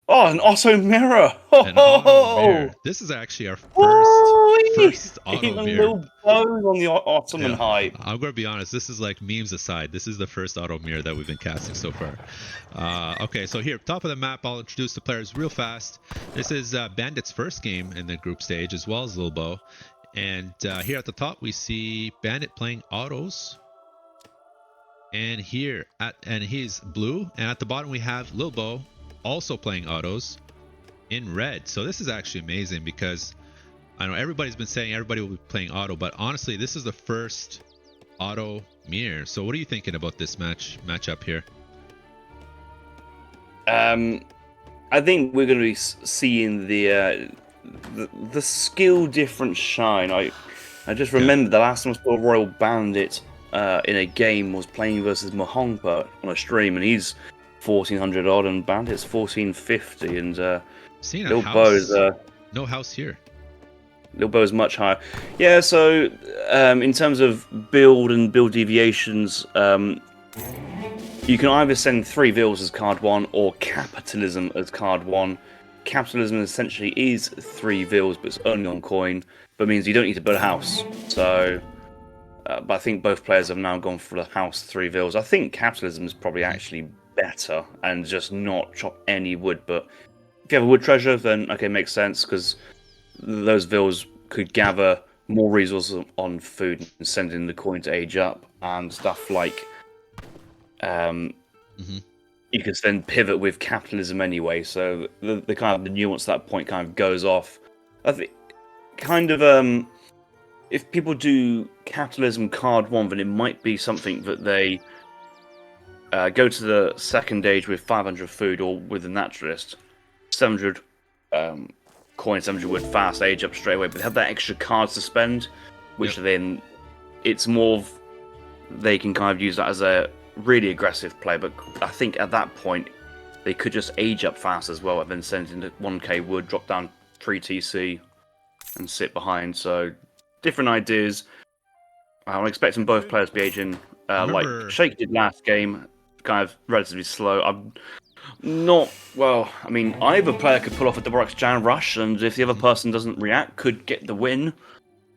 Oh, an auto mirror! Ho An ho auto ho! mirror. This is actually our Woo! first auto Even mirror. Lilbow on the Ottoman Yeah, hype. I'm gonna be honest. This is like memes aside. This is the first auto mirror that we've been casting so far. Okay, so here, top of the map, I'll introduce the players real fast. This is Bandit's first game in the group stage, as well as Lilbow. And here at the top, we see Bandit playing autos. And he's blue. And at the bottom, we have Lilbow also playing autos in red. So this is actually amazing because I know everybody's been saying everybody will be playing auto, but honestly, this is the first auto mirror. So what are you thinking about this matchup here? I think we're going to be seeing the skill difference shine. I just Yeah. remembered the last time I saw Royal Bandit in a game was playing versus Mahongpa on a stream, and he's 1400 odd, and Bandit's 1450, and Seeing a Lil Bow's house, no house here. Lil Bow's much higher. Yeah, so in terms of build and build deviations, you can either send 3 vills as card 1 or capitalism as card 1. Capitalism essentially is 3 vills, but it's only on coin, but means you don't need to build a house. So, but I think both players have now gone for the house 3 vills. I think capitalism is probably actually better and just not chop any wood. But if you have a wood treasure, then okay, makes sense because those vills could gather more resources on food and send in the coin to age up and stuff like. You can then pivot with capitalism anyway, so the kind of the nuance at that point kind of goes off. I think kind of if people do capitalism card 1, then it might be something that they go to the second age with 500 food or with the naturalist, 700 coins, 700 wood, fast age up straight away, but they have that extra cards to spend, which then it's more of, they can kind of use that as a really aggressive play. But I think at that point they could just age up fast as well and then send into 1k wood, drop down 3 TC and sit behind. So different ideas. I'm expecting both players to be aging like Shake did last game, kind of relatively slow. I'm not, well, I mean, either player could pull off a double X Jan rush, and if the other person doesn't react, could get the win.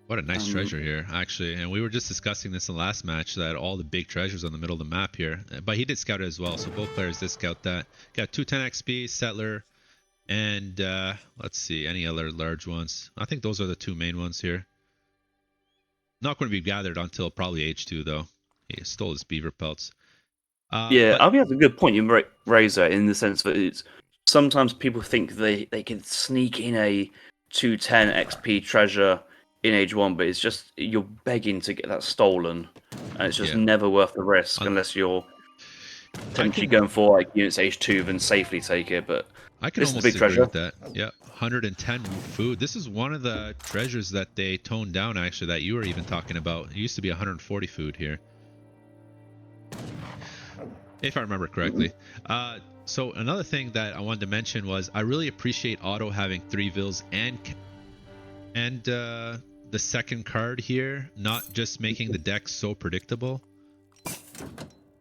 What a nice treasure here, actually. And we were just discussing this in the last match, that all the big treasures on the middle of the map here. But he did scout it as well, so both players did scout that. Got 210 XP, Settler, and let's see, any other large ones. I think those are the 2 main ones here. Not going to be gathered until probably H2, though. He stole his beaver pelts. Yeah, I think that's a good point you raise there, in the sense that it's sometimes people think they can sneak in a 210 XP treasure in Age 1, but it's just you're begging to get that stolen, and it's just never worth the risk unless you're potentially going for like units Age 2, then safely take it. But I can this is almost a big agree treasure. with that. Yeah, 110 food. This is one of the treasures that they toned down, actually, that you were even talking about. It used to be 140 food here, if I remember correctly. So another thing that I wanted to mention was I really appreciate Auto having 3 vills and the second card here, not just making the deck so predictable.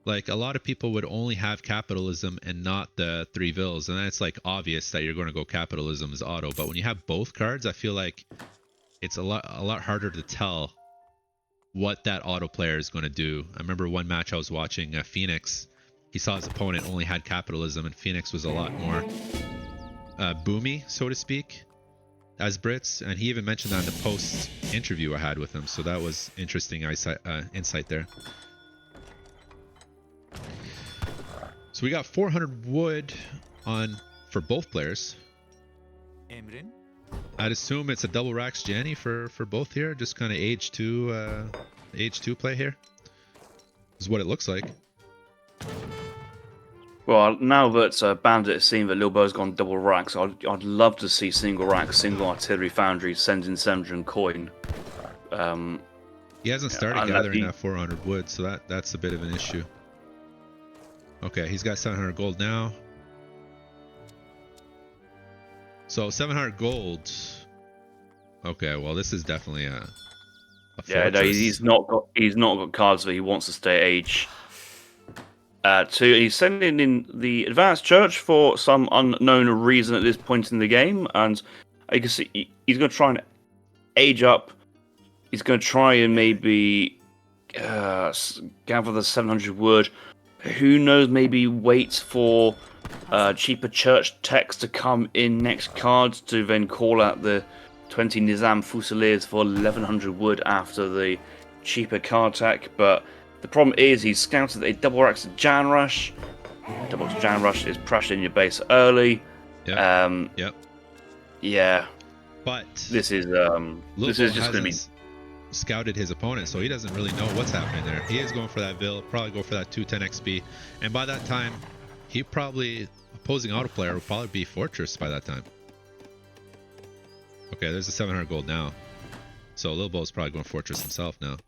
Like, a lot of people would only have capitalism and not the 3 vills, and then it's like obvious that you're going to go capitalism as auto. But when you have both cards, I feel like it's a lot harder to tell what that auto player is going to do. I remember one match I was watching, Phoenix. He saw his opponent only had capitalism, and Phoenix was a lot more boomy, so to speak, as Brits. And he even mentioned that in the post interview I had with him. So that was interesting insight there. So we got 400 wood for both players. I'd assume it's a double racks Janny for both here. Just kind of age 2 play here. Is what it looks like. Well, now that Bandit has seen that Lilbow's gone double racks, I'd love to see single rack, single artillery foundry, send in 700 coin. He hasn't started gathering that 400 wood, so that's a bit of an issue. Okay, he's got 700 gold now. So 700 gold. Okay, well, this is definitely a yeah, no, he's not got cards that he wants to stay age. He's sending in the Advanced Church for some unknown reason at this point in the game, and you can see he's going to try and age up. He's going to try and maybe gather the 700 wood. Who knows? Maybe wait for cheaper church techs to come in next card to then call out the 20 Nizam Fusiliers for 1100 wood after the cheaper card tech. But the problem is he's scouted a double Rex Jan Rush. Double Jan Rush is pressured in your base early. Yep. Yeah. But this is just going to be scouted his opponent, so he doesn't really know what's happening there. He is going for that Vil, probably go for that 210 XP, and by that time, he probably opposing auto player will probably be Fortress by that time. Okay, there's a 700 gold now, so Lilbow is probably going Fortress himself now.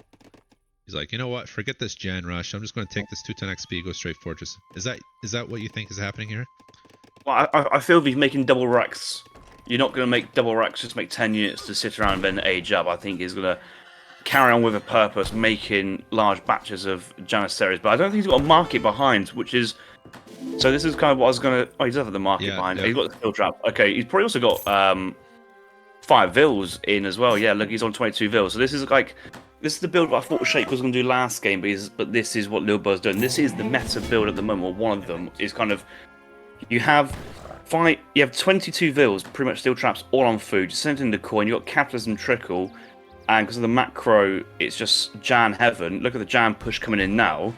He's like, you know what? Forget this Jan Rush. I'm just going to take this 210 XP, go straight Fortress. Is that what you think is happening here? Well, I feel if he's making double Rex, you're not going to make double Rex just make 10 units to sit around and then age up. I think he's going to carry on with a purpose, making large batches of Janissaries. But I don't think he's got a market behind, which is... So this is kind of what I was going to... Oh, he does have the market behind. Yeah. He's got the skill trap. Okay, he's probably also got 5 Vils in as well. Yeah, look, he's on 22 Vils. So this is like... This is the build I thought Shake was going to do last game, but this is what Lilbow's doing. This is the meta build at the moment, or one of them, is kind of... You have 22 Vils, pretty much steel traps, all on food. You send in the coin, you've got Capitalism Trickle, and because of the macro, it's just Jan Heaven. Look at the Jan push coming in now.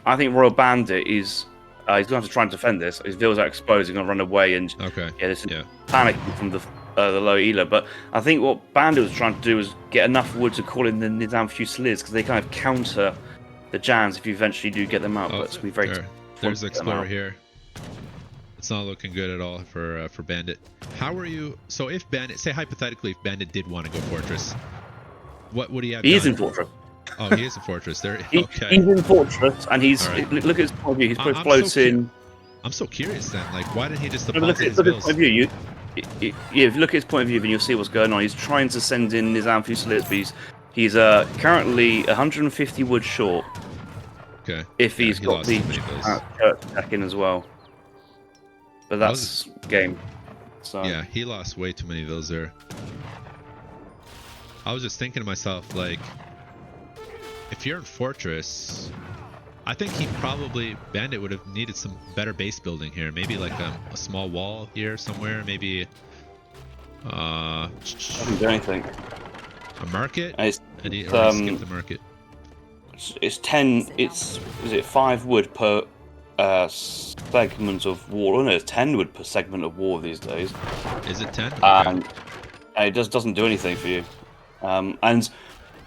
I think Royal Bandit is... he's going to have to try and defend this. His Vils are exposed, he's going to run away, and... This is panicking from the low Ela. But I think what Bandit was trying to do was get enough wood to call in the Nizam Fusiliers, because they kind of counter the Jans if you eventually do get them out. But it's going to be very... There's Explorer here. It's not looking good at all for Bandit. How are you... So if Bandit... Say hypothetically if Bandit did want to go Fortress, what would he have done? He is in Fortress. Oh, he is in Fortress. There. Okay. He's in Fortress, and he's... Right. Look at his point of view. He's put floats in... I'm so curious then. Like, why didn't he just deposit his bills? Look at his point of view. If you look at his point of view, then you'll see what's going on. He's trying to send in Nizam Fusiliers, but he's currently 150 wood short. Okay. If he's got the church attack in as well. But that's game. So. Yeah, he lost way too many Vils there. I was just thinking to myself, like, if you're in Fortress, I think Bandit would have needed some better base building here. Maybe like a small wall here somewhere. Maybe. I didn't do anything. A market? Or skip the market. It's 10. Is it 5 wood per segment of war? Oh no, it's 10 wood per segment of war these days. Is it 10? Okay. And it just doesn't do anything for you. And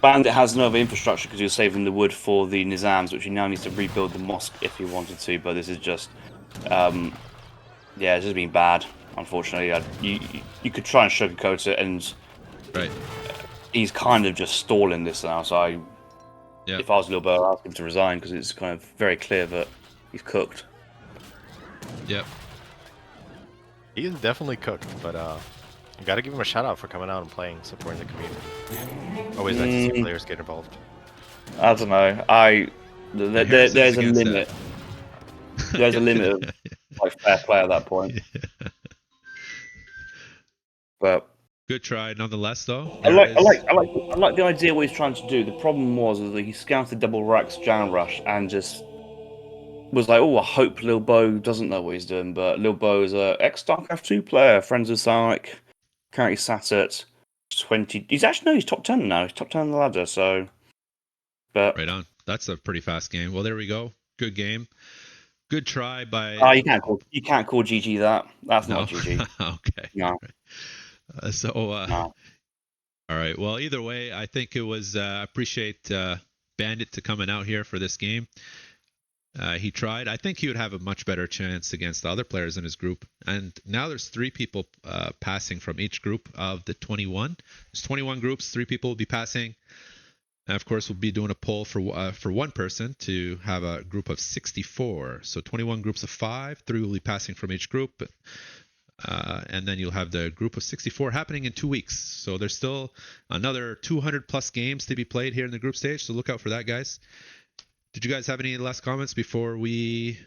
Bandit has no other infrastructure because you're saving the wood for the Nizams, which he now needs to rebuild the mosque if he wanted to. But this is just, it's just been bad. Unfortunately, you could try and sugarcoat it, and he's kind of just stalling this now. So if I was Lilbow, I'd ask him to resign because it's kind of very clear that he's cooked. Yep. He is definitely cooked, but you gotta give him a shout out for coming out and playing, supporting the community. Always nice to see players get involved. I don't know. There's a limit. There's a limit of like fair play at that point. Yeah. But good try, nonetheless. Though I like the idea what he's trying to do. The problem was that he scouted double Rex Jan Rush and just was like, oh, I hope Lilbow doesn't know what he's doing. But Lilbow is a ex-StarCraft 2 player, friends with Sark. Currently sat at 20. He's top 10 now. He's top 10 on the ladder. So, but right on. That's a pretty fast game. Well, there we go. Good game. Good try by. You can't call GG that. That's not GG. Okay. No. No. All right. Well, either way, I think it was. Appreciate Bandit to coming out here for this game. He tried. I think he would have a much better chance against the other players in his group. And now there's 3 people passing from each group of the 21. There's 21 groups. 3 people will be passing. And of course, we'll be doing a poll for one person to have a group of 64. So 21 groups of 5. 3 will be passing from each group. And then you'll have the group of 64 happening in 2 weeks. So there's still another 200 plus games to be played here in the group stage. So look out for that, guys. Did you guys have any last comments before we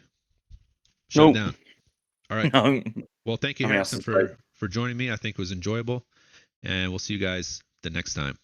shut Nope. down? All right. No. Well, thank you, Nothing else Harrison, to say. for joining me. I think it was enjoyable, and we'll see you guys the next time.